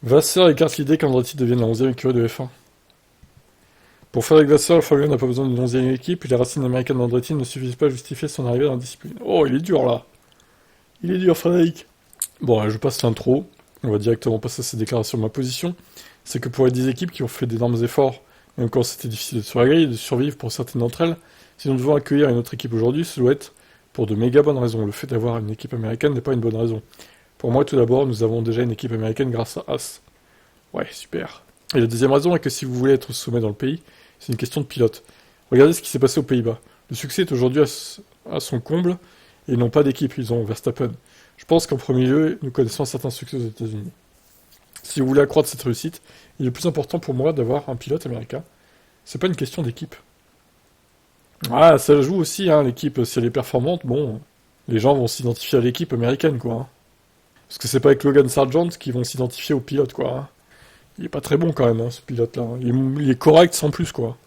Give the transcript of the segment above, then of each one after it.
Vasseur écarte l'idée qu'Andretti devienne la 11e écurie de F1. Pour faire avec Vasseur, le Formule 1 n'a pas besoin d'une 11e équipe, et les racines américaines d'Andretti ne suffisent pas à justifier son arrivée dans la discipline. Oh, il est dur là. Il est dur, Frédéric. Bon, je passe l'intro. On va directement passer à ces déclarations. Ma position, c'est que pour les 10 équipes qui ont fait d'énormes efforts, même quand c'était difficile de sur la grille et de survivre pour certaines d'entre elles, si nous devons accueillir une autre équipe aujourd'hui, ce doit être pour de méga bonnes raisons. Le fait d'avoir une équipe américaine n'est pas une bonne raison. Pour moi, tout d'abord, nous avons déjà une équipe américaine grâce à As. Ouais, super. Et la deuxième raison est que si vous voulez être sommet dans le pays, c'est une question de pilote. Regardez ce qui s'est passé aux Pays-Bas. Le succès est aujourd'hui à son comble, et ils n'ont pas d'équipe, ils ont Verstappen. Je pense qu'en premier lieu, nous connaissons certains succès aux États-Unis. Si vous voulez accroître cette réussite, il est plus important pour moi d'avoir un pilote américain. C'est pas une question d'équipe. Ah, ça joue aussi, hein, l'équipe, si elle est performante, bon, les gens vont s'identifier à l'équipe américaine, quoi. Hein. Parce que c'est pas avec Logan Sargent qu'ils vont s'identifier au pilote, quoi. Hein. Il est pas très bon quand même, hein, ce pilote-là. Il est correct sans plus, quoi.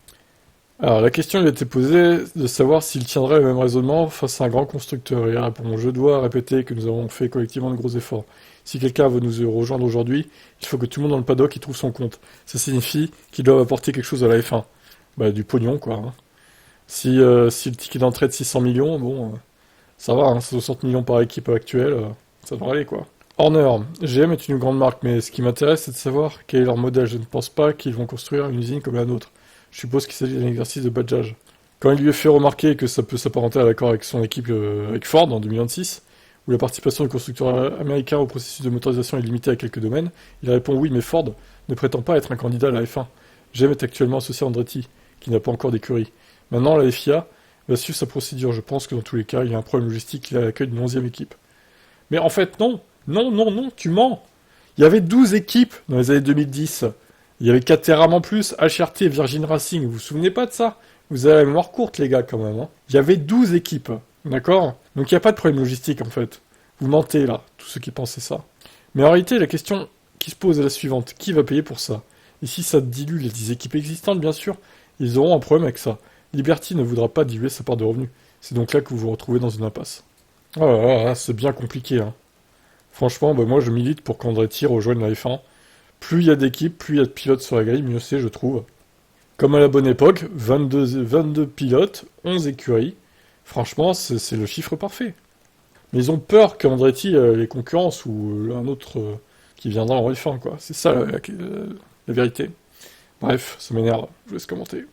Alors, la question lui a été posée de savoir s'il tiendrait le même raisonnement face à un grand constructeur. Et il répond, je dois répéter que nous avons fait collectivement de gros efforts. Si quelqu'un veut nous rejoindre aujourd'hui, il faut que tout le monde dans le paddock y trouve son compte. Ça signifie qu'ils doivent apporter quelque chose à la F1. Bah, du pognon, quoi. Hein. Si le ticket d'entrée est de 600 millions, bon, ça va, hein, 60 millions par équipe actuelle, ça devrait aller, quoi. Horner, GM est une grande marque, mais ce qui m'intéresse, c'est de savoir quel est leur modèle. Je ne pense pas qu'ils vont construire une usine comme la nôtre. Je suppose qu'il s'agit d'un exercice de badgeage. Quand il lui a fait remarquer que ça peut s'apparenter à l'accord avec son équipe avec Ford en 2026, où la participation du constructeur américain au processus de motorisation est limitée à quelques domaines, il répond oui, mais Ford ne prétend pas être un candidat à la F1. GM est actuellement associé à Andretti, qui n'a pas encore d'écurie. Maintenant, la FIA va suivre sa procédure. Je pense que dans tous les cas, il y a un problème logistique, il a l'accueil d'une 11e équipe. Mais en fait, non. Non, non, non, tu mens. Il y avait 12 équipes dans les années 2010. Il y avait Caterham en plus, HRT, Virgin Racing. Vous vous souvenez pas de ça? Vous avez la mémoire courte, les gars, quand même. Hein. Il y avait 12 équipes. D'accord? Donc il n'y a pas de problème logistique, en fait. Vous mentez, là, tous ceux qui pensaient ça. Mais en réalité, la question qui se pose est la suivante. Qui va payer pour ça? Et si ça dilue les 10 équipes existantes, bien sûr, ils auront un problème avec ça. Liberty ne voudra pas diluer sa part de revenus. C'est donc là que vous vous retrouvez dans une impasse. Oh là là, c'est bien compliqué, hein. Franchement, bah moi je milite pour qu'Andretti rejoigne la F1. Plus il y a d'équipes, plus il y a de pilotes sur la grille, mieux c'est, je trouve. Comme à la bonne époque, 22 pilotes, 11 écuries. Franchement, c'est le chiffre parfait. Mais ils ont peur qu'Andretti les concurrences ou un autre qui viendra en F1, quoi. C'est ça la vérité. Bref, ça m'énerve, je vous laisse commenter.